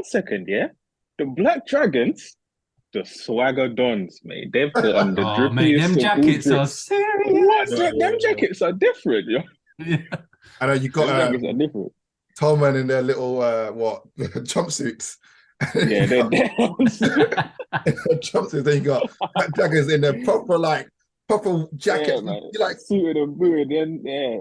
second, yeah. The Black Dragons, the swagger dons, mate. They've put on the Oh, mate, drippiest them of all jackets are drip. What? serious. Them jackets are different, yo. Yeah. I know you got Them jackets are different. Tolman in their little what jumpsuits. Yeah, they're Jumpsuits. Then you got Black Dragons in their proper jackets. yeah, man. You're like, Suited and booted, then yeah.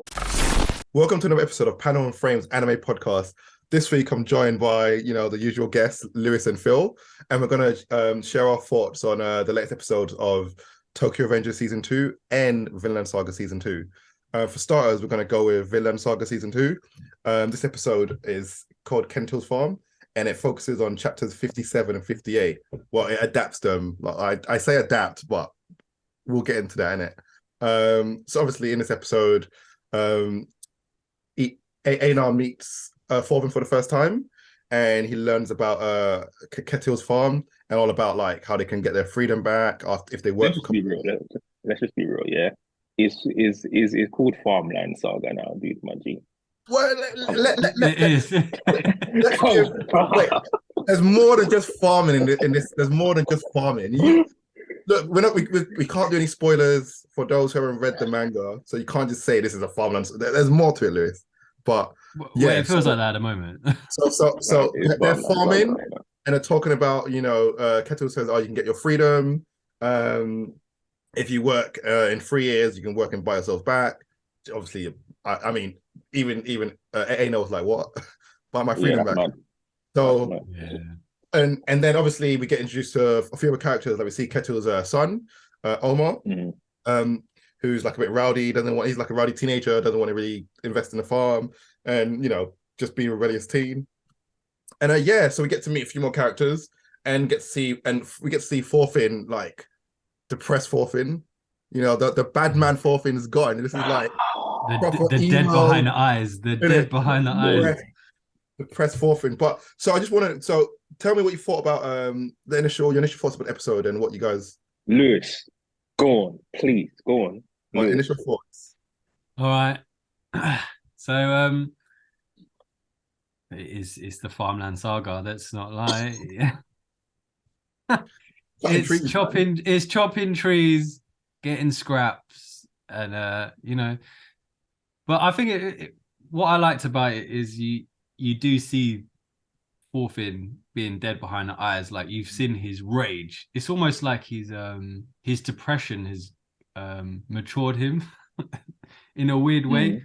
welcome to another episode of Panel and Frames Anime Podcast. This week I'm joined by the usual guests, Lewis and Phil, and we're gonna share our thoughts on the latest episodes of Tokyo Revengers Season 2 and Vinland Saga Season 2. For starters, we're going to go with Vinland Saga Season 2. This episode is called Kentil's Farm, and it focuses on chapters 57 and 58. Well, it adapts them. Like, I say adapt, but we'll get into that, innit? So obviously in this episode, Einar meets Thorfinn for the first time, and he learns about Ketil's farm and all about like how they can get their freedom back if they work. Let's just be real, yeah. It's called Farmland Saga now, dude, my G. Well, It is. wait, there's more than just farming in this. There's more than just farming. Look, we can't do any spoilers for those who haven't read the manga, so you can't just say this is a farmland. There's more to it, Lewis. But yeah, it feels like that at the moment. So they're farming and they're talking about Ketil says, "Oh, you can get your freedom. If you work in 3 years, you can work and buy yourself back." Obviously, I mean, even Einar was like, "What? Buy my freedom back?" Mad. So, Yeah. and then obviously we get introduced to a few other characters. Like we see Ketil's son, Omar, who's like a bit rowdy. He's like a rowdy teenager. Doesn't want to really invest in the farm, and just be a rebellious teen. And so we get to meet a few more characters and we get to see Thorfinn, like depressed Thorfinn. The bad man Thorfinn is gone. This is like the dead behind the eyes. The dead behind the eyes. Depressed Thorfinn. But so I just want to tell me what you thought about your initial thoughts about the episode and what you guys. Lewis, go on, please, go on. My initial thoughts. All right. So it's the Farmland Saga. That's not lie. It's chopping trees, getting scraps, and But I think what I liked about it is you do see Thorfinn being dead behind the eyes. Like you've seen his rage. It's almost like his depression has matured him in a weird way,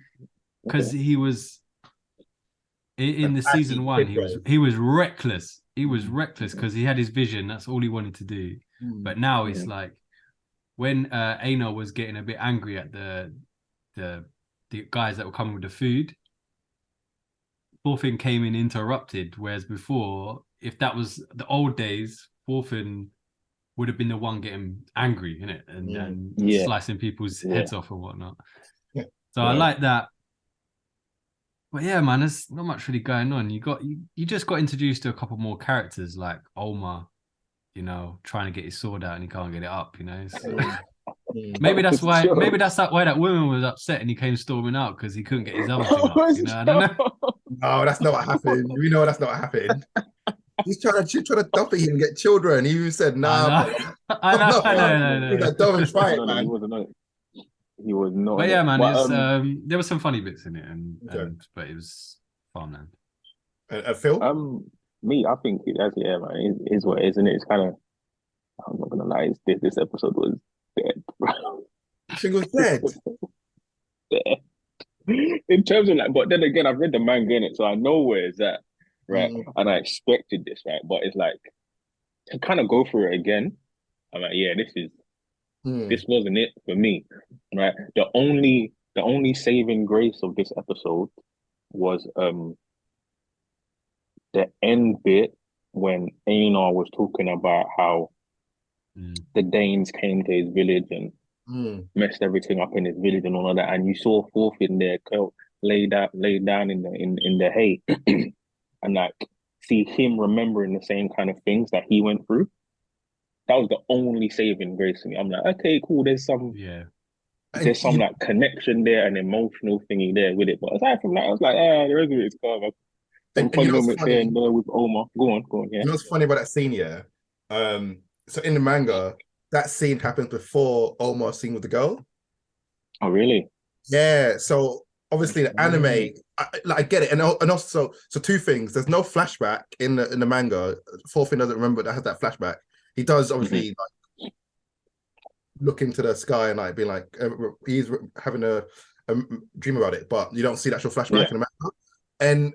because he was in the season 1. He was reckless. He was reckless because he had his vision. That's all he wanted to do. But now it's like when Einar was getting a bit angry at the guys that were coming with the food, Thorfinn came in interrupted. Whereas before, if that was the old days, Thorfinn would have been the one getting angry, innit? And slicing people's heads off and whatnot. Yeah. So I like that. But yeah, man, there's not much really going on. You just got introduced to a couple more characters like Omar, trying to get his sword out and he can't get it up, So, maybe that's why that woman was upset and he came storming out because he couldn't get his other thing up. I don't know. No, that's not what happened. We know that's not what happened. She's trying to dump him and get children. He even said, "Nah." I know. He's like, "Don't even try it, man." He was not. But yeah, man, there were some funny bits in it, but it was fun, man. Phil? Me, I think man. It is what it is, isn't it? It's kind of. I'm not gonna lie. This episode was dead, bro. She was dead. Dead. In terms of but then again, I've read the manga in it, so I know where it's at, right? And I expected this, right? But it's like to kind of go through it again. I'm like, yeah, this wasn't it for me, right? The only saving grace of this episode was the end bit when Einar was talking about how the Danes came to his village and messed everything up in his village and all of that, and you saw Thorfinn there laid down in the hay and like see him remembering the same kind of things that he went through. That was the only saving grace to me. I'm like, okay, cool. There's some like connection there, and emotional thingy there with it. But aside from that, I was like, the rest of it is cool. some And funny you know what's moments here funny? and there with Omar. Go on, yeah. You know what's funny about that scene, yeah? So in the manga, that scene happens before Omar's scene with the girl. Oh, really? Yeah. So obviously the anime, I get it, and also so two things. There's no flashback in the manga. Thorfinn doesn't remember that has that flashback. He does obviously like look into the sky and like be like he's having a dream about it, but you don't see the actual flashback in the manga. And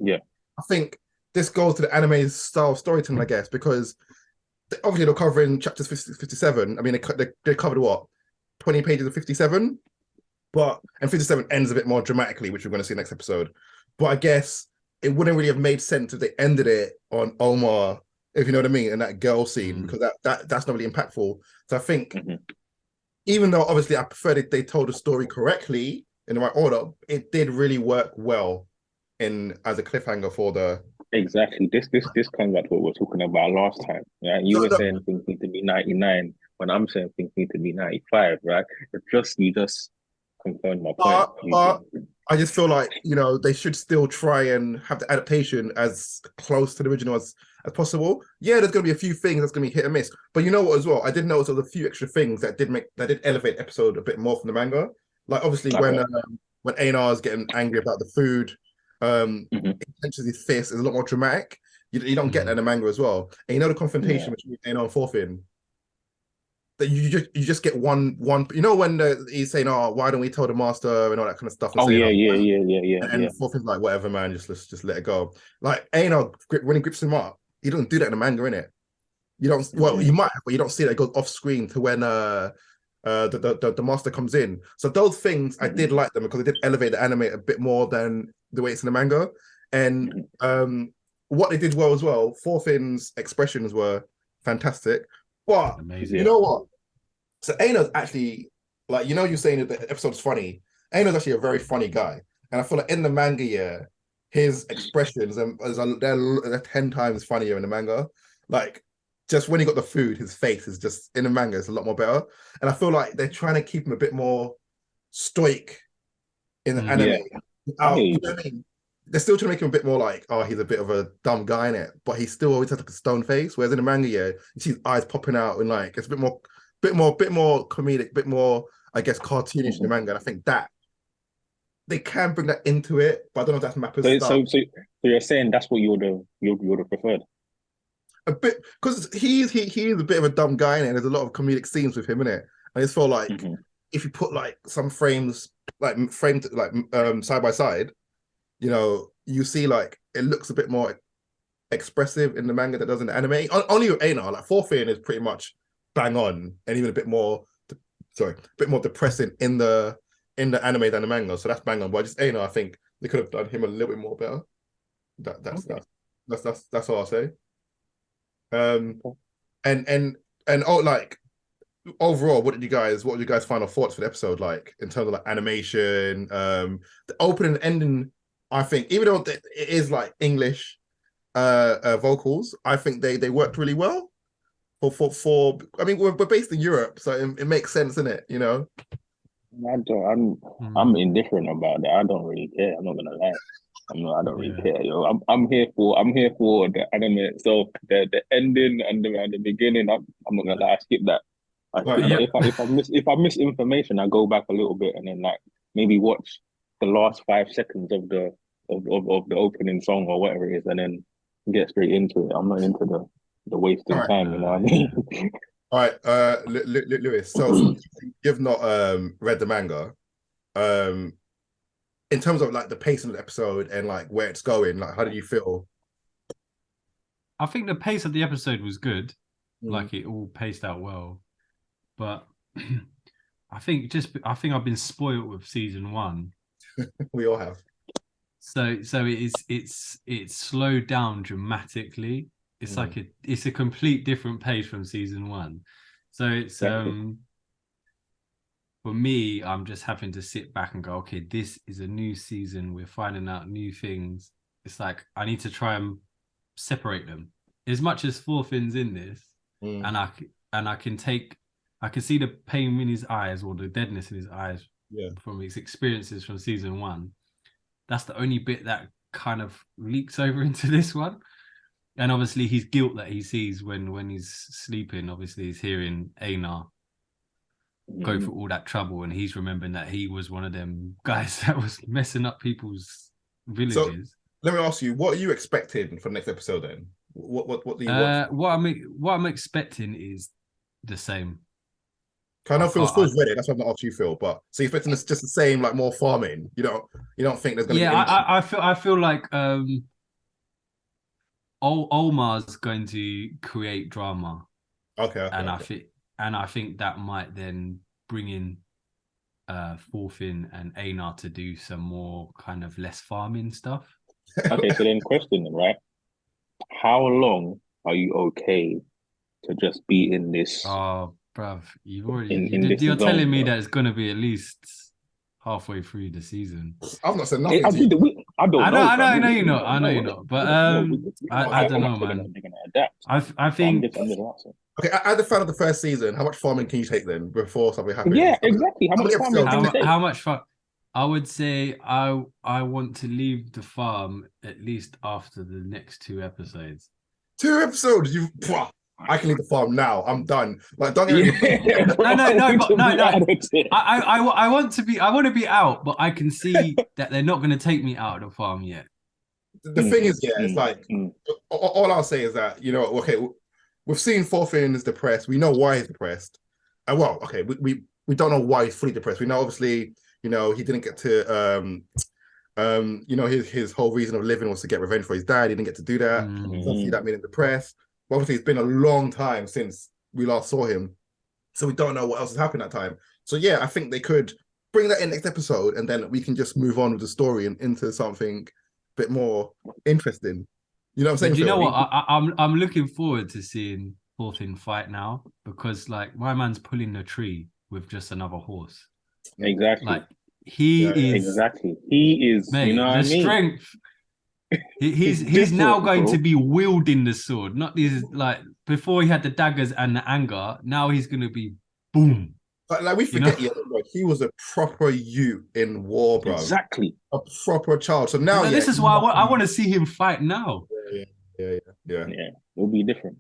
I think this goes to the anime style of storytelling, I guess, because obviously they're covering chapters 57. I mean, they covered what 20 pages of 57, and 57 ends a bit more dramatically, which we're going to see next episode. But I guess it wouldn't really have made sense if they ended it on Omar, if you know what I mean, and that girl scene, because that's not really impactful. So I think, even though obviously I prefer that they told the story correctly in the right order, it did really work well as a cliffhanger for the. Exactly. This comes back to what we were talking about last time. Yeah, you were saying things need to be 99, when I'm saying things need to be 95, right? You just confirmed my point. I just feel like, they should still try and have the adaptation as close to the original as possible. Yeah, there's going to be a few things that's going to be hit and miss, but you know what? As well, I did notice there was a few extra things that did elevate the episode a bit more from the manga. Like obviously when Einar is getting angry about the food, he clenches his fist, is a lot more dramatic. You don't get that in the manga as well. And the confrontation between Einar and Thorfinn, that you just get one. When he's saying, "Oh, why don't we tell the master?" and all that kind of stuff. And And Thorfinn's like, "Whatever, man, just let it go." Like Einar, when he grips him up, he doesn't do that in the manga, innit? You don't. Well, you might, but you don't see that. It goes off screen to when the master comes in. So those things I did like them because they did elevate the anime a bit more than the way it's in the manga. And what they did well as well, Thorfinn's expressions were fantastic. But amazing. You know what? So Einar's actually, like, you're saying that the episode's funny. Einar's actually a very funny guy. And I feel like in the manga, his expressions they're 10 times funnier in the manga. Like, just when he got the food, his face is just, in the manga, it's a lot more better. And I feel like they're trying to keep him a bit more stoic in the anime. You know what I mean? They're still trying to make him a bit more like, oh, he's a bit of a dumb guy in it, but he still always has like a stone face. Whereas in the manga, you see his eyes popping out and like it's a bit more comedic, bit more, I guess, cartoonish in the manga. And I think that they can bring that into it, but I don't know if that's Mappa's So stuff. you're saying that's what you would have preferred? A bit, because he's a bit of a dumb guy in it. There's a lot of comedic scenes with him in it. I just feel like if you put like some frames framed side by side, you see like it looks a bit more expressive in the manga that does in the anime. Only with Einar, like Thorfinn is pretty much bang on, and even a bit more depressing in the anime than the manga. So that's bang on. But just Einar, I think they could have done him a little bit more better. That's all I'll say. And like overall, what were your guys' final thoughts for the episode, like in terms of like animation, the opening and ending? I think even though it is like English vocals, I think they worked really well for I mean, we're based in Europe, so it makes sense, isn't it? I'm indifferent about that. I don't really care. I'm not gonna lie. I don't really care, yo. I'm here for the anime. So the ending and the beginning, I'm not gonna lie, I skip that. If I miss information, I go back a little bit and then like maybe watch the last 5 seconds of the opening song or whatever it is, and then get straight into it. I'm not into the wasting time, you know what I mean? All right, Lewis. So you've not read the manga. In terms of like the pace of the episode and like where it's going, like how did you feel? I think the pace of the episode was good. Like it all paced out well. But I think I've been spoiled with season 1. We all have. So it's slowed down dramatically. It's like it's a complete different pace from season 1. So it's for me, I'm just having to sit back and go, okay, this is a new season. We're finding out new things. It's like I need to try and separate them. As much as Thorfinn's in this, and I can see the pain in his eyes or the deadness in his eyes from his experiences from season 1. That's the only bit that kind of leaks over into this one. And obviously his guilt that he sees when he's sleeping, obviously he's hearing Einar go through all that trouble, and he's remembering that he was one of them guys that was messing up people's villages. So let me ask you, what are you expecting for the next episode then? What do you want? What I'm expecting is the same. I know Phil's read it. That's why I'm not asking you, Phil. But so you're expecting this just the same, like more farming. You don't think there's going to be? I feel like Olmar's going to create drama. Okay. And I think that might then bring in Thorfinn and Einar to do some more kind of less farming stuff. Okay, so then question, right? How long are you okay to just be in this? Oh, bruv, you're telling me that it's going to be at least halfway through the season. I've not said nothing. I know you're not. But I don't know, man. They're gonna adapt. I think. Okay, as a fan of the first season, how much farming can you take then before something happens? Yeah, exactly. How much farm? I would say I want to leave the farm at least after the next 2 episodes. 2 episodes? I can leave the farm now. I'm done. Like, don't get me No. I want to be out, but I can see that they're not going to take me out of the farm yet. The thing is, it's like all I'll say is that okay, we've seen Thorfinn is depressed. We know why he's depressed. And we don't know why he's fully depressed. We know obviously, he didn't get to his whole reason of living was to get revenge for his dad. He didn't get to do that. Obviously, that made him depressed. But obviously, it's been a long time since we last saw him, so we don't know what else has happened that time. So yeah, I think they could bring that in next episode, and then we can just move on with the story and into something a bit more interesting. You know what I'm saying? Do you know what? I'm looking forward to seeing Thorfinn fight now, because like my man's pulling the tree with just another horse. Exactly. Like he is exactly. He is. Mate, the strength. He's now going to be wielding the sword, not these like before he had the daggers and the anger. Now he's going to be boom. Like we forget, he was a proper youth in war, bro. Exactly, a proper child. So now, this is why I want to see him fight now. Yeah. It'll be different.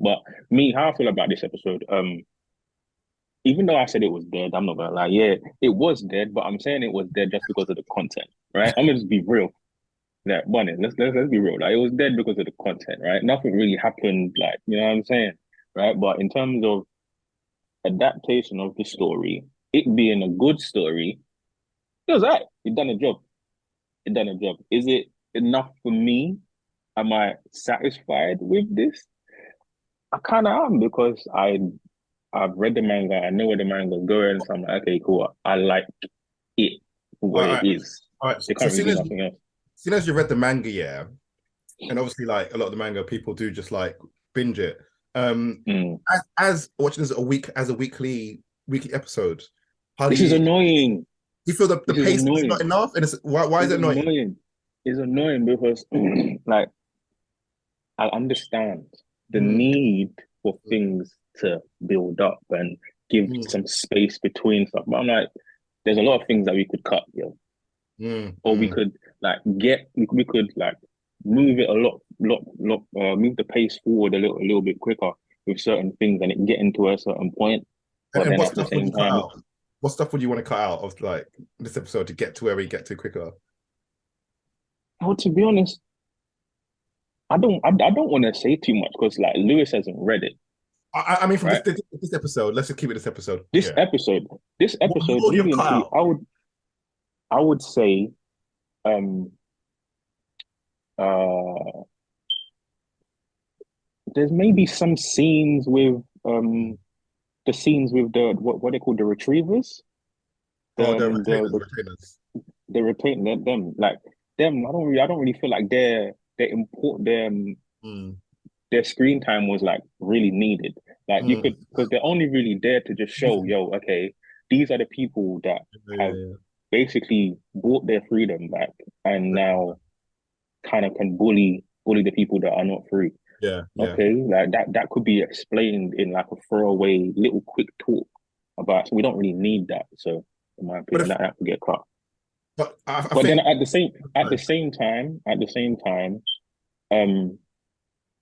But me, how I feel about this episode, even though I said it was dead, I'm not gonna lie. Yeah, it was dead, but I'm saying it was dead just because of the content, right? I'm gonna just be real. Yeah, Bunny, let's be real. Like, it was dead because of the content, right? Nothing really happened, like, you know what I'm saying, right? But in terms of adaptation of the story, it being a good story, it was right. It done a job. Is it enough for me? Am I satisfied with this? I kind of am, because I've read the manga. I know where the manga's going, so I'm like, okay, cool. I like it for what it is. All right. They can't really do nothing else. As you read the manga, yeah, and obviously, like a lot of the manga, people do just like binge it. As watching this as a weekly episode, this is annoying. You feel the pace is not enough, and why is it annoying? It's annoying because, like, I understand the need for things to build up and give some space between stuff, but I'm like, there's a lot of things that we could cut, or we could we could move it a lot, move the pace forward a little bit quicker with certain things, and it getting to a certain point. But then at the same time, what stuff would you want to cut out of like this episode to get to where we get to quicker? Oh, to be honest, I don't want to say too much because like Lewis hasn't read it. I mean, from this episode, let's just keep it this episode. This episode, I would say, there's maybe some scenes with the what they call the retrievers. The retainers. Them like them. I don't really feel like they're important. Their screen time was like really needed. Like you could, because they're only really there to just show, okay, these are the people that have basically bought their freedom back and now kind of can bully the people that are not free. Okay, like that could be explained in like a throwaway little quick talk about. So we don't really need that. So in my opinion, that could get cut. But I But then think at the same time, um,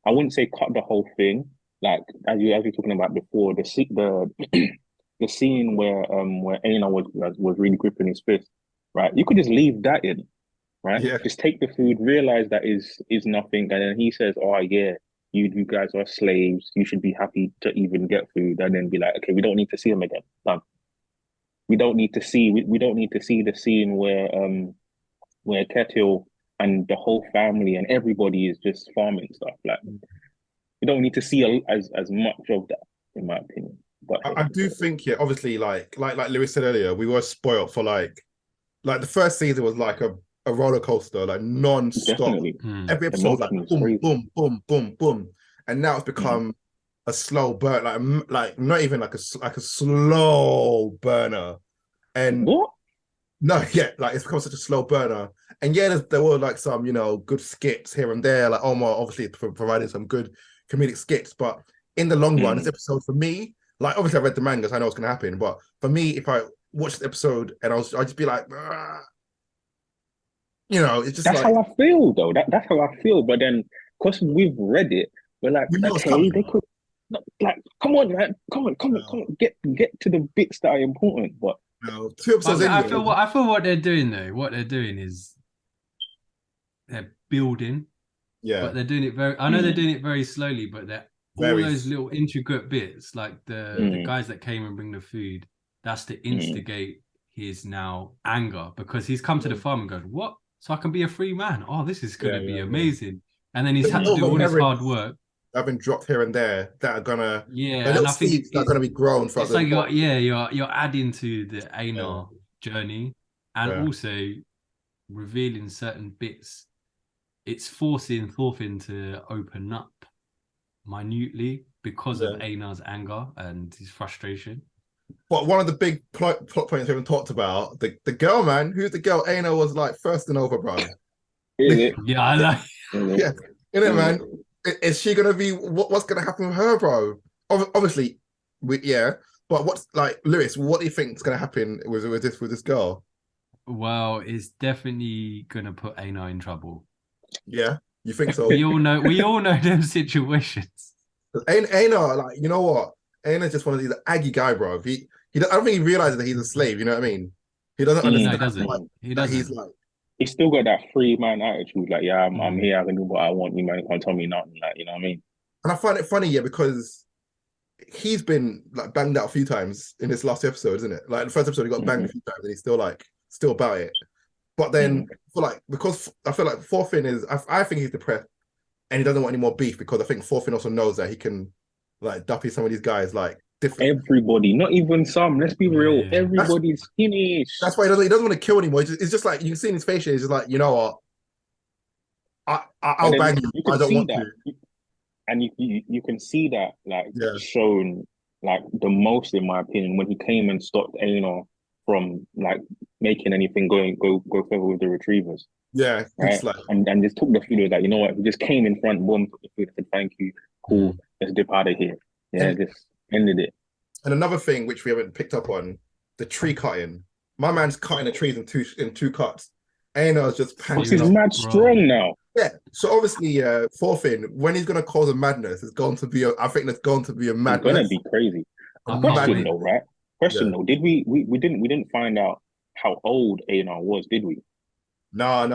I wouldn't say cut the whole thing. Like as you're talking about before, the scene where Aina was really gripping his fist, right? You could just leave that in, right? yeah, Just take the food, realize that is nothing, and then he says, "Oh yeah, you guys are slaves. You should be happy to even get food," and then be like, "Okay, we don't need to see him again. Done. We don't need to see the scene where Ketil and the whole family and everybody is just farming stuff. Like we don't need to see as much of that, in my opinion. But I do think, yeah, obviously, like Lewis said earlier, we were spoiled for like the first season was like a roller coaster, like non-stop. definitely, Every episode was like emotion was boom, crazy. boom, boom, boom, boom, and now it's become a slow burn, like not even like a slow burner. And What? no, yeah, like it's become such a slow burner. And yeah, there were like some, good skits here and there, like Omar obviously providing some good comedic skits, but in the long run, this episode for me, like obviously I read the mangas, I know what's gonna happen, but for me, if I watch the episode and I'd just be like, it's just That's like how I feel though. That's how I feel. But then, because we've read it, we're like, we know what's okay, coming. they could, like, come on, man, come on, get to the bits that are important. But 2 episodes in. I feel what they're doing though. What they're doing is they're building, Yeah, but they're doing it very. I know they're doing it very slowly, but they're all those little intricate bits, like the guys that came and bring the food. That's to instigate his now anger because he's come to the farm and goes, "What? So I can be a free man? Oh, this is gonna be amazing." And then he's had to do all this hard work. I've been dropped here and there that are gonna the little seeds that are gonna be grown for it's like you're adding to the Einar journey and also revealing certain bits. It's forcing Thorfinn to open up minutely because of Einar's anger and his frustration. But one of the big plot points we haven't talked about, the girl, man, who's the girl Einar was like thirsting over, bro. Yeah, I like. Yeah, in it, man. Is she gonna be? What's gonna happen with her, bro? Obviously, But what's like, Lewis? What do you think is gonna happen with this girl? Well, it's definitely gonna put Einar in trouble. Yeah, you think so? We all know them situations. Einar, like, you know what? Einar's just one of these aggy guy, bro. I don't think he realizes that he's a slave. You know what I mean? He doesn't understand. He doesn't. He's like, he's still got that free man attitude. Like, yeah, I'm here. I can do what I want. You man can't tell me nothing. Like, you know what I mean? and I find it funny, yeah, because he's been like banged out a few times in this last episode, isn't it? Like the first episode, he got banged a few times, and he's still about it. But then, because I feel like Thorfinn is, I think he's depressed, and he doesn't want any more beef because I think Thorfinn also knows that he can like duffy some of these guys like different. Everybody, not even some. Let's be real. Everybody's finished. That's why he doesn't want to kill anymore. It's just like you can see in his face. He's just like, you know what? I'll bang you. I don't want to. And you can see that like shown like the most, in my opinion, when he came and stopped Einar from like making anything go further with the retrievers. Yeah, right. Like... And just took the food. Like, you know what? He just came in front, boom, took the food, said thank you, cool, let's dip out of here. Yeah, just ended it. And another thing which we haven't picked up on, the tree cutting. My man's cutting the trees in two cuts. Einar's just panicking. He's mad strong now. Yeah. So obviously, Thorfinn, when he's gonna cause a madness, it's going to be I think there's going to be a madness. It's gonna be crazy. Question though, right? Question though, did we didn't find out how old Einar was, did we? No.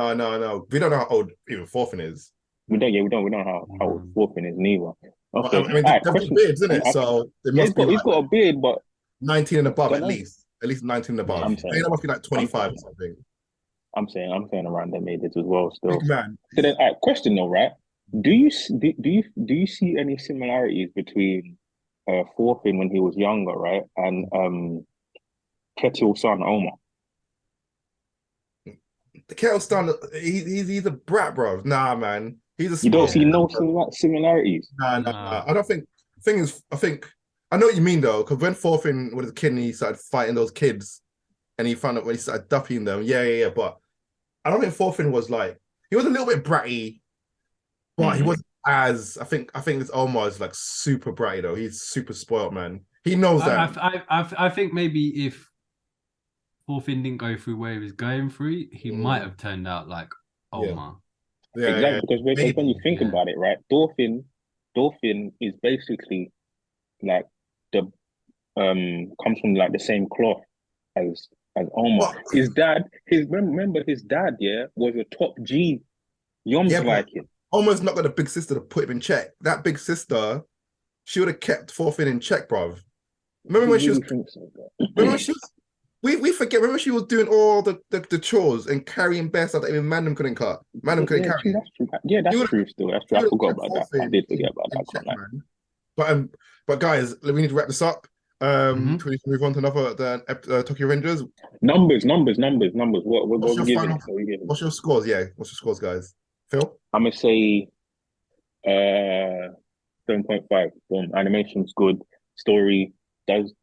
We don't know how old even Thorfinn is. We don't know how old Thorfinn is neither. Okay. Well, I mean, they've got beards, isn't it? So he's got a beard, but 19 and above at least. At least 19 and above. Einar must be like 25 or something. I'm saying around them ages as well still. Big man. So then, question though, right? Do you see any similarities between Thorfinn when he was younger, right, and Ketil's son Omar? The Ketil's son, he's a brat, bro. Nah, man. You don't see no similarities. Nah. I don't think. Thing is, I know what you mean though, because when Thorfinn was a kid and he started fighting those kids, and he found out when he started duffing them, yeah. But I don't think Thorfinn was like, he was a little bit bratty, but he wasn't as I think this Omar is like super bratty though. He's super spoiled, man. He knows that. I think maybe if Thorfinn didn't go through where he was going through, he might have turned out like Omar. Exactly, because when you think Yeah. about it, right, Thorfinn is basically like the comes from like the same cloth as Omar. What? His dad, remember his dad, yeah, was a top G Yeah, Yoms but Viking. almost not got a big sister to put him in check. That big sister, she would have kept Thorfinn in check, bruv. Remember You when she really was? think so, bro? Remember when she was? We forget. Remember she was doing all the chores and carrying bear stuff that even Mandem couldn't cut. Mandem couldn't Yeah, carry. true, that's true. Yeah, She that's would true. Still, that's true. she I would forgot have kept about that. I Thorfinn did forget about that. in I can't check, lie. man. But guys, we need to wrap this up. Can we move on to another Tokyo Revengers? Numbers. What we giving? What's your scores? Yeah, what's your scores, guys? Phil? I'm gonna say 7.5. Animation's good. Story does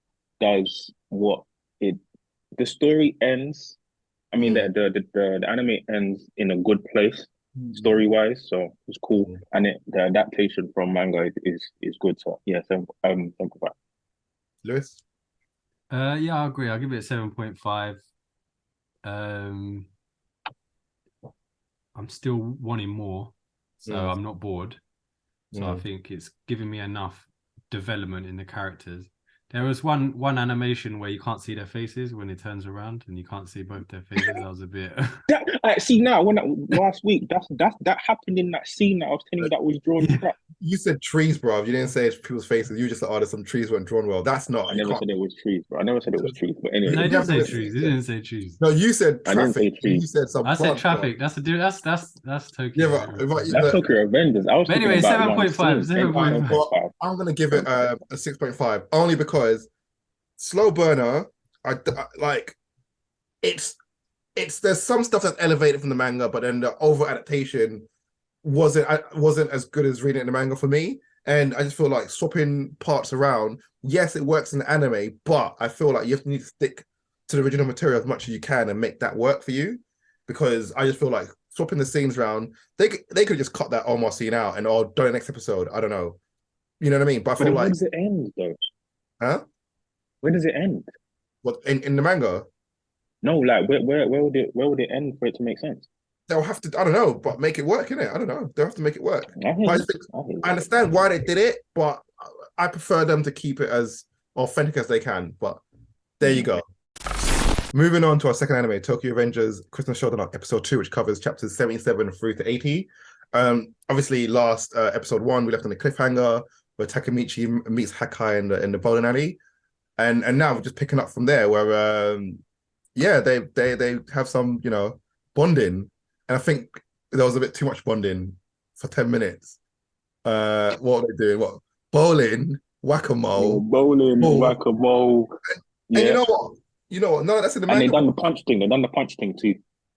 what it. The story ends. I mean, the anime ends in a good place, story wise. So it's cool, and the adaptation from manga is good. So yeah, 7.5. Lewis? Yeah, I agree. I'll give it a 7.5. I'm still wanting more, so I'm not bored. So I think it's giving me enough development in the characters. There was one animation where you can't see their faces when it turns around, and you can't see both their faces. That was a bit. See now last week that happened in that scene that I was telling you that was drawn crap. You said trees, bro. You didn't say it's people's faces. You just said, there's some trees weren't drawn well. That's not. I never said it was trees, bro. I never said it was trees. But anyway, No, he didn't say trees. He didn't say trees. No, you said traffic. I didn't say trees. You said some. I said traffic. Bro. That's Tokyo. Yeah, but that's Tokyo Revengers. I was but anyway, 7.5. 7.5. I'm gonna give it a 6.5 only because slow burner. I like it's there's some stuff that's elevated from the manga, but then the over adaptation wasn't as good as reading it in the manga for me. And I just feel like swapping parts around, yes, it works in the anime, but I feel like you need to stick to the original material as much as you can and make that work for you. Because I just feel like swapping the scenes around, they could just cut that Omar scene out and do the next episode. I don't know. You know what I mean? But I feel like, where does it end though? Huh? Where does it end? What in the manga? No, like where would it end for it to make sense? They'll have to, I don't know, but make it work, innit? I don't know. They'll have to make it work. I understand why they did it, but I prefer them to keep it as authentic as they can. But there you go. Moving on to our second anime, Tokyo Revengers Christmas Shodown episode 2, which covers chapters 77 through to 80. Obviously, last episode 1, we left on a cliffhanger where Takemichi meets Hakkai in the bowling alley. And now we're just picking up from there where they have some, bonding. And I think there was a bit too much bonding for 10 minutes. What are they doing? What? Bowling, whack-a-mole. Bowling, whack-a-mole. Yeah. And you know what? No, that's in the manga. And they done the punch thing. They done the punch thing too.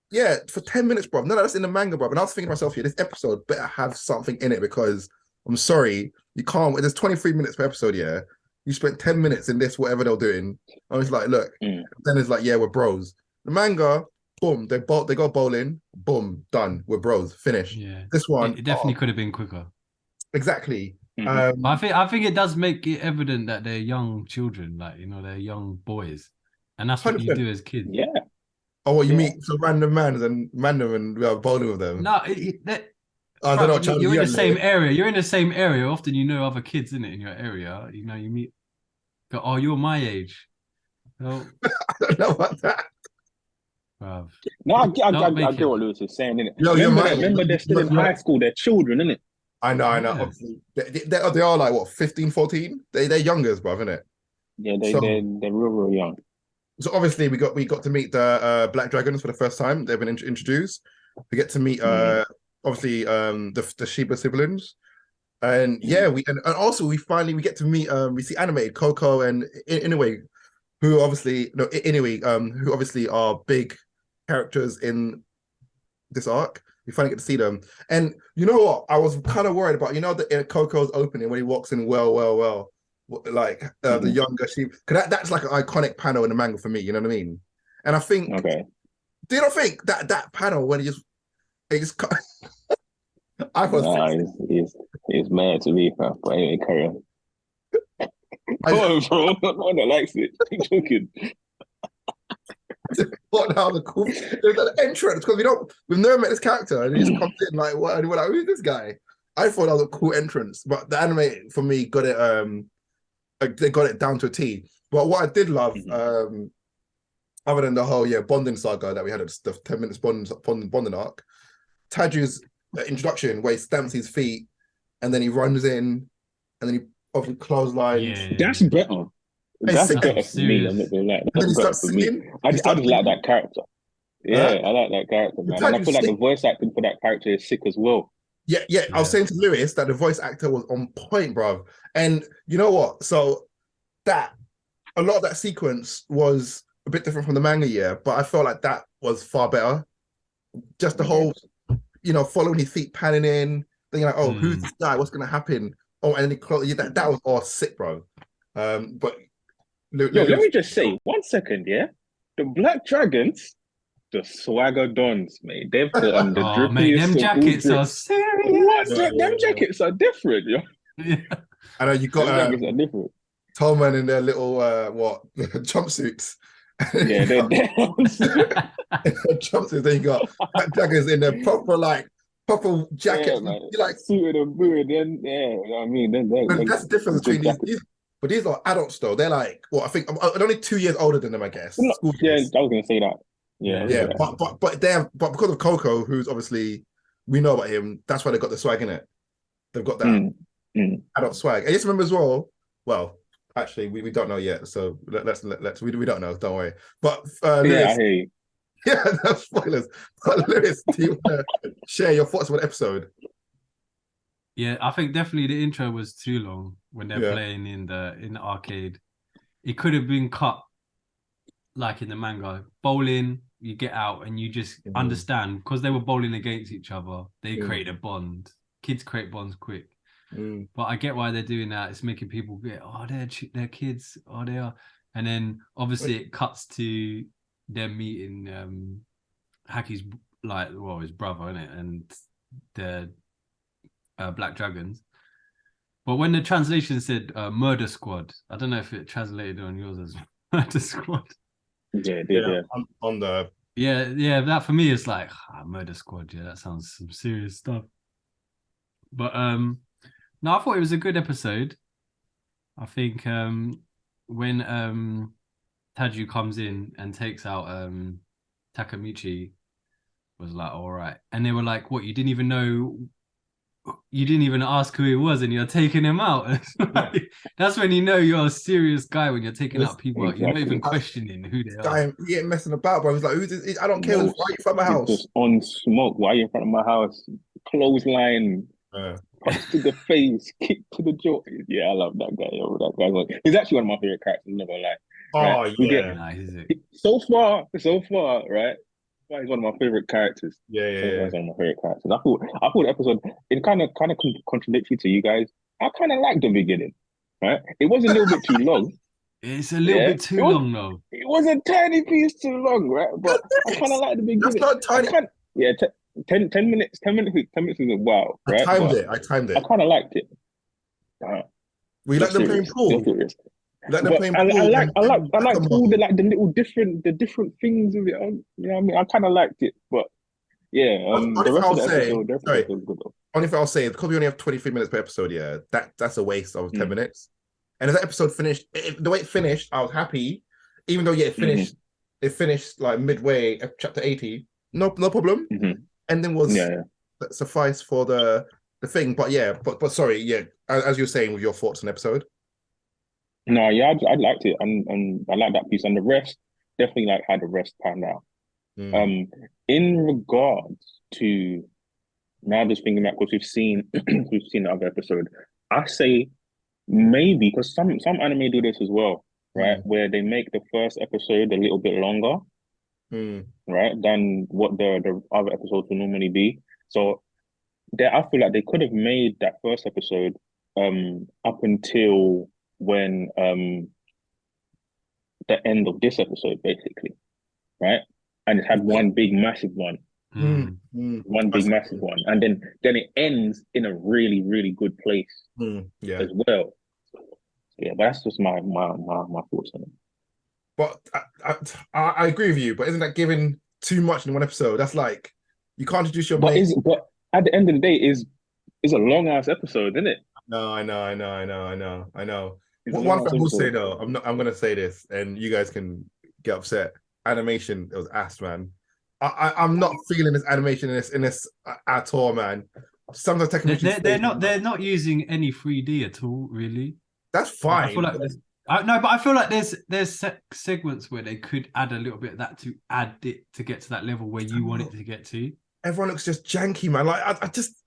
Yeah, for 10 minutes, bro. No, that's in the manga, bro. And I was thinking to myself, this episode better have something in it because I'm sorry, you can't. There's 23 minutes per episode, yeah. You spent 10 minutes in this, whatever they're doing. I was like, look. Then it's like, yeah, we're bros. The manga, boom, they go bowling, boom, done. We're bros, finish. Yeah. This one, it definitely could have been quicker. Exactly. But I think it does make it evident that they're young children, like they're young boys, and that's what 100%. You do as kids. Yeah. Oh, what you meet some random and bowling with them? No, you're in the same area. You're in the same area. Often you know other kids in your area. You meet. Oh, you're my age. So, I don't know about that. Bruv. No, I get what Lewis is saying, innit? Remember they're still in high school. They're children, innit? I know. Yeah. Obviously, they are like what 15, 14. They're youngers, bruv, innit? Yeah, they're real young. So obviously we got to meet the Black Dragons for the first time. They've been introduced. We get to meet obviously the Shiba siblings, and and also we get to meet we see animated Coco and Inoue, who obviously are big characters in this arc. We finally get to see them, and you know what? I was kind of worried about the Coco's opening when he walks in. Well. Like the younger sheep, because that's like an iconic panel in the manga for me. You know what I mean? And I think, do you not think that panel when he just I was he's mad to me, but anyway, carry on. Come on, bro. No one that likes it. I'm joking. What now? The cool the entrance because we've never met this character and he just comes in like what? And we're like, who's this guy? I thought that was a cool entrance, but the anime for me got it. They got it down to a T. But what I did love, other than the whole bonding saga that we had at the 10 minutes bonding arc, Taju's introduction where he stamps his feet and then he runs in and then he obviously clotheslines. Yeah. That's better. That's better for me. I'm not gonna lie. That's better for me. I just like that character. Yeah, I like that character, man. And I feel like the voice acting for that character is sick as well. Yeah. I was saying to Lewis that the voice actor was on point, bro. And you know what? So that a lot of that sequence was a bit different from the manga, but I felt like that was far better. Just the whole, following his feet panning in, then you're like, oh, who's this guy? What's gonna happen? Oh, and then that was all sick, bro. But let me just say 1 second, the Black Dragons, the swagger dons, mate. They've put on the drippiest. Mate, them jackets are serious. Them jackets are different, yo. Yeah. I know you got jackets are different. Tolman in their little jumpsuits. Yeah, they're jumpsuits. Then you got Black Dragons in their proper jackets. You like suited and booted. Then I mean, that's the difference between these. But these are adults though. They're like, I think I'm only 2 years older than them, I guess. I was gonna say that. Yeah. But because of Coco, who's obviously we know about him, that's why they got the swag in it. They've got that adult swag. And just remember as well. Well, actually, we don't know yet, so let's we don't know. Don't worry. But Lewis, I hear you. Yeah, no spoilers. But Lewis, do you want to share your thoughts on the episode? Yeah, I think definitely the intro was too long when they're playing in the arcade. It could have been cut like in the manga. Bowling, you get out and you just understand because they were bowling against each other. They create a bond. Kids create bonds quick. But I get why they're doing that. It's making people get, they're kids. Oh, they are. And then obviously it cuts to them meeting Hakkai's his brother, innit? And the Black Dragons. But when the translation said Murder Squad, I don't know if it translated on yours as Murder Squad. On the that for me is like Murder Squad. Yeah, that sounds some serious stuff. But no, I thought it was a good episode. I think when Taju comes in and takes out Takamichi, was like, all right. And they were like, what, you didn't even ask who he was and you're taking him out. That's when you know you're a serious guy, when you're taking out people out. You're not even questioning who they are. He ain't messing about, bro. He's like, who's this? I don't care. Why are you in front of my house? Just on smoke. Why are you in front of my house? Clothesline. Punch to the face, kick to the jaw. Yeah, I love that guy. He's actually one of my favorite characters. I'm not gonna lie. So far, right? He's one of my favorite characters. Yeah. He's one of my favorite characters. I thought the episode it kind of contradictory to you guys. I kind of liked the beginning, right? It was a little bit too long. It's a little bit too long, though. It was a tiny piece too long, right? But I kind of like the beginning. That's not tiny. 10 minutes. 10 minutes is a wow, right? I timed it. I kind of liked it. We like them playing pool. I like all the little different things of it. You know what I mean? I kind of liked it, but the rest of the episode was good. Only thing I'll say, because we only have 23 minutes per episode, that's a waste of 10 minutes. And as that episode finished, the way it finished, I was happy. Even though it finished like midway chapter 80, no problem. And then was suffice for the thing. But sorry, as you were saying with your thoughts on the episode. No, I liked it, and I like that piece, and the rest definitely like how the rest panned out. In regards to now, just thinking back because we've seen the other episode, I say maybe because some anime do this as well, right? Where they make the first episode a little bit longer, right, than what the other episodes will normally be. So I feel like they could have made that first episode up until when the end of this episode, basically, right? And it had one big massive one. One big massive one. And then it ends in a really, really good place as well. Yeah, but that's just my thoughts on it. But I agree with you. But isn't that giving too much in one episode? That's like you can't introduce your main. But at the end of the day, is a long ass episode, isn't it? No, I know. It's a One long thing ass I will say episode. though, I'm gonna say this, and you guys can get upset. Animation, it was ass, man. I'm not feeling this animation in this at all, man. Sometimes They're not using any 3D at all, really. That's I fine. feel like but I feel like there's segments where they could add a little bit of that to add it to get to that level where you want it to get to. Everyone looks just janky, man. Like I just,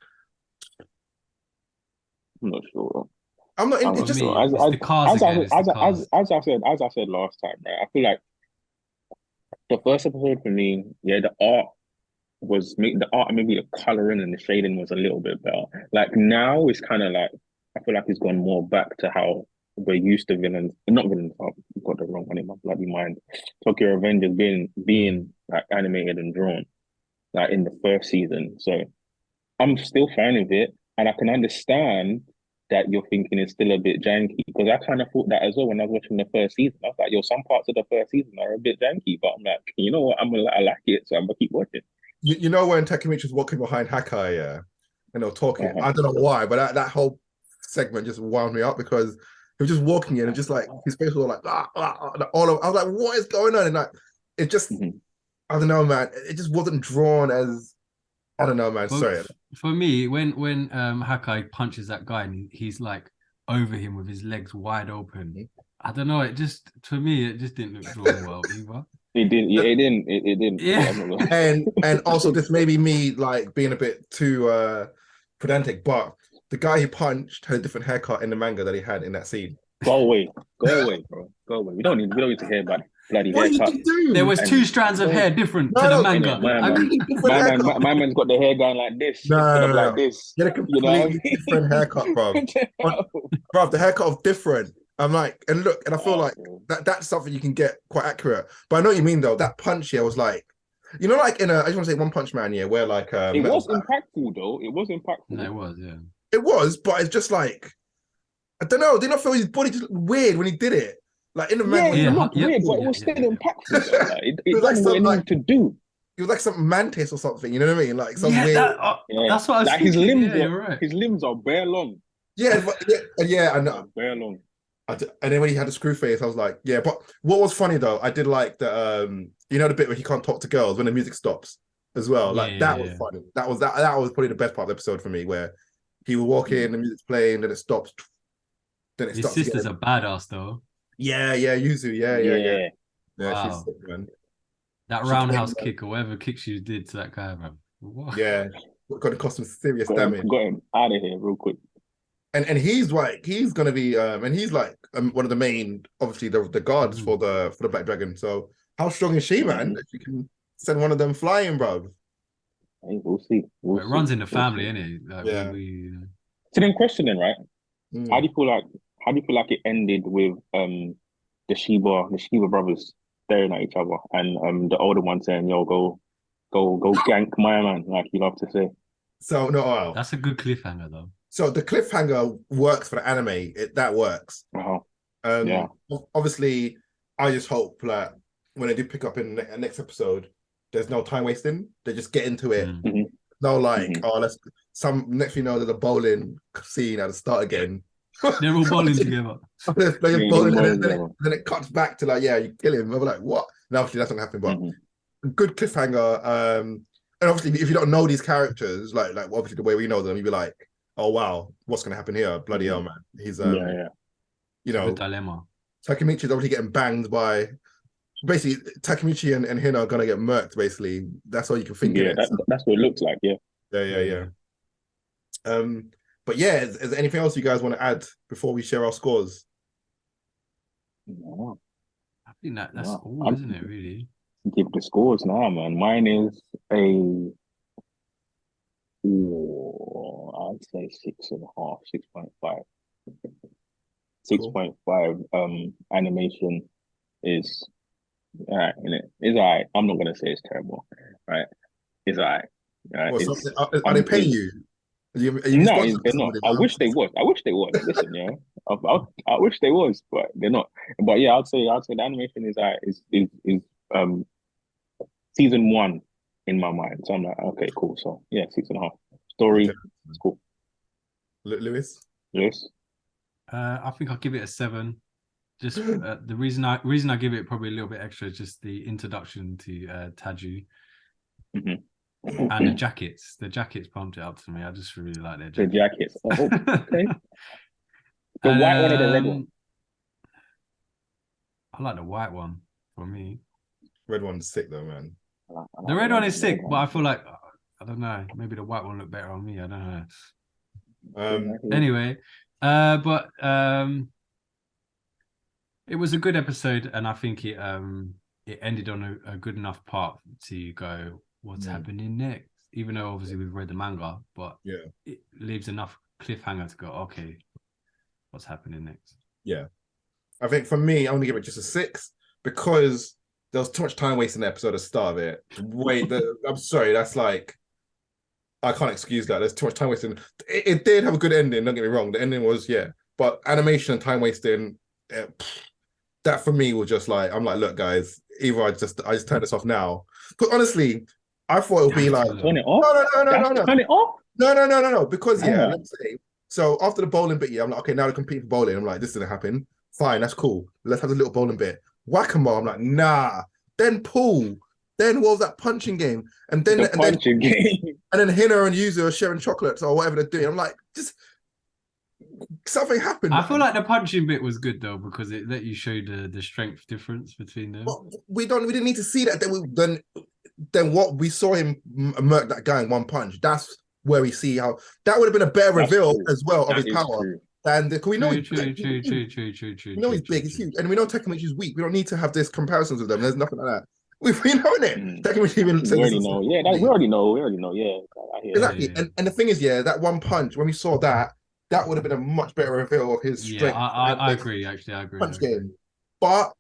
I'm not sure. I'm not. It's just as I said last time, right? I feel like the first episode for me, yeah, the art and maybe the coloring and the shading was a little bit better. Like now, it's kind of like I feel like it's gone more back to how we're used to villains, not villains. I've got the wrong one in my bloody mind. Tokyo Revengers being like animated and drawn, like in the first season. So I'm still fine with it, and I can understand that you're thinking it's still a bit janky because I kind of thought that as well when I was watching the first season. I was like, yo, some parts of the first season are a bit janky, but I'm like, you know what? I like it, so I'm gonna keep watching. You know when Takemichi was walking behind Hakkai, yeah, and they were talking. Uh-huh. I don't know why, but that whole segment just wound me up because he was just walking in and just like his face was like all of. I was like, what is going on? And like it just, I don't know, man. It just wasn't drawn as. I don't know, man. Sorry. For me, when Hakkai punches that guy and he's like over him with his legs wide open, I don't know. It just for me, it just didn't look drawn well either. It didn't. Yeah, it didn't. Yeah. And also this may be me like being a bit too pedantic, but the guy he punched had a different haircut in the manga that he had in that scene. Go away, bro. Go away. We don't need to hear about bloody haircut. There was two strands of hair different to the manga. My man's got the hair going like this. Like this. Get a completely different haircut, bro. Bro, the haircut was different. I'm like, and look, and I feel like that's something you can get quite accurate. But I know what you mean though. That punch here was like, you know, like I just want to say One Punch Man, yeah, where like it was impactful though. It was impactful. No, it was, yeah. It was, but it's just like I don't know. Did not feel his body just looked weird when he did it? Like in the manga, it looked weird, but it was still impactful. Like, it was like something like to do. It was like some mantis or something. You know what I mean? Like some weird. That's what I was like thinking. His limbs are bare long. Yeah, I know. Bare long. And then when he had a screw face, I was like, yeah. But what was funny though, I did like the you know the bit where he can't talk to girls when the music stops as well. Like that was funny. That was probably the best part of the episode for me, where he would walk in, the music's playing, then it stops. Then it His sister's a badass though. Yeah, Yuzu. Yeah. Wow. She's sick, man. That roundhouse kick or whatever kick she did to that guy, man. What? Yeah, going to cost him serious damage. Got him out of here real quick. And he's gonna be and he's like one of the main, obviously the guards for the Black Dragon. So how strong is she, man? That you can send one of them flying, bro. Hey, we'll see. It runs in the family, innit? Like, yeah. So then, questioning, right? How do you feel like it ended with the Shiba brothers staring at each other and the older one saying, "Yo, go gank my man," like you love to say. So no, that's a good cliffhanger though. So the cliffhanger works for the anime. That works. Yeah. Obviously, I just hope that when they do pick up in the next episode, there's no time wasting. They just get into it. No, like, next thing you know, there's a bowling scene at the start again. They're all bowling together. They're playing bowling, and then it cuts back to like, yeah, you kill him. I'm like, what? And obviously that's not happening, but good cliffhanger. And obviously, if you don't know these characters, like obviously the way we know them, you'd be like, oh wow, what's gonna happen here? Bloody hell, man. He's you know, dilemma. Takemichi's obviously getting banged by. Basically, Takemichi and Hina are gonna get murked. Basically, that's all you can think. Yeah, that's what it looks like. Yeah. But yeah, is there anything else you guys want to add before we share our scores? No. I think that's all, isn't it? Really. Give the scores now, man. Mine is I'd say 6.5, 6.5. 6.5. Animation is alright, innit? It's alright. I'm not gonna say it's terrible, right? It's alright. Are they paying you? No, they're not. I wish they was. Listen, yeah, I wish they was, but they're not. But yeah, I'd say the animation is season 1 in my mind. So I'm like, okay, cool. So yeah, 6.5. Story, it's cool. Lewis? Yes. I think I'll give it a 7. Just the reason I give it probably a little bit extra is just the introduction to Taju. And the jackets. The jackets pumped it up to me. I just really like their jackets. The jackets. Oh, okay. The white one or the red one? I like the white one for me. Red one's sick though, man. The red one is sick, but I feel like I don't know. Maybe the white one looked better on me. I don't know. Anyway, but it was a good episode, and I think it ended on a good enough part to go, what's happening next? Even though obviously we've read the manga, but it leaves enough cliffhanger to go, okay, what's happening next? Yeah. I think for me, I only give it just a 6 because there was too much time wasting the episode at the start of it. I'm sorry, that's like, I can't excuse that. There's too much time wasting. It did have a good ending, don't get me wrong. The ending was, but animation and time wasting, that for me was just like, I'm like, look, guys, either I just turn this off now. Because honestly, I thought it would be like, turn it off. No. Turn it off. No. Because let's say, so after the bowling bit, I'm like, okay, now they're competing for bowling. I'm like, this didn't happen. Fine, that's cool. Let's have a little bowling bit. Whack-a-mole. I'm like, nah. Then pool. Then what was that punching game? And then game. And then Hina and Yuzu are sharing chocolates or whatever they're doing. I'm like, just something happened. I feel like the punching bit was good though, because it let you show the strength difference between them. Well, we didn't need to see that. Then what we saw him murk that guy in one punch. That's where we see how that would have been a better reveal as well of his power. True. And we know true. We know he's big, he's huge, and we know Takemichi's weak. We don't need to have this comparisons with them. There's nothing like that. We know it. Takemichi even we already know. Yeah, we already know. Yeah, exactly. And the thing is, that one punch when we saw that would have been a much better reveal of his strength. Yeah, I agree. Actually, I agree. Punch game, but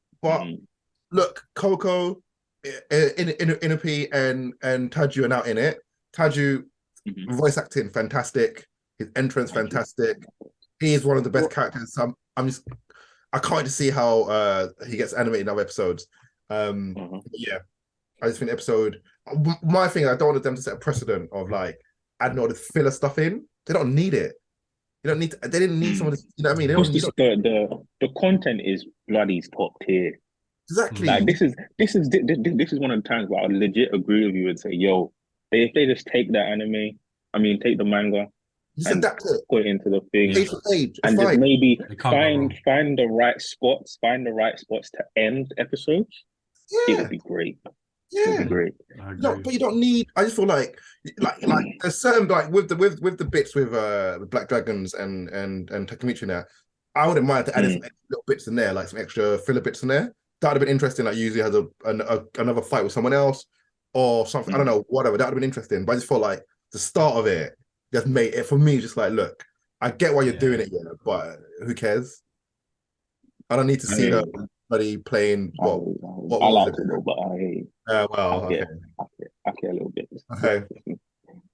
look, Coco, Inupi, and Taju are now in it. Taju, voice acting fantastic. His entrance fantastic. He is one of the best characters. So I can't just see how he gets animated in other episodes. Yeah, I just think the episode. My thing, I don't want them to set a precedent of like adding all the filler stuff in. They don't need it. You don't need. They didn't need some of this. You know what I mean? The content is bloody top tier. Exactly. Like this is one of the times where I would legit agree with you and say, yo, if they just take the anime, take the manga. Just adapt it. Put it into the thing, and just maybe find the right spots, to end episodes. It would be great. Yeah, it would be great. No, but you don't need. I just feel like there's certain with the bits with Black Dragons and Takemichi there. I wouldn't mind to add some little bits in there, like some extra filler bits in there. That would have been interesting. Like usually has another fight with someone else or something. I don't know, whatever. That would have been interesting. But I just felt like the start of it just made it for me. Just like, look, I get why you're doing it, but who cares? I don't need to see everybody playing. What I like it though, but I care a little bit. Okay.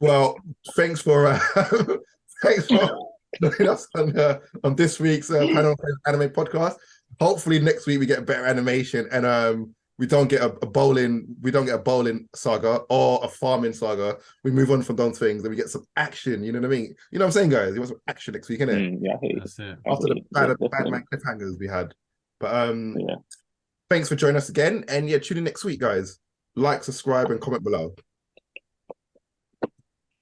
Well, thanks for joining us on this week's Panel Anime Podcast. Hopefully next week we get better animation and we don't get a bowling saga or a farming saga. We move on from those things and we get some action. You know what I mean? You know what I'm saying, guys? You want some action next week, innit? Yeah, that's it. After the bad man cliffhangers we had. But thanks for joining us again. And tune in next week, guys. Like, subscribe, and comment below.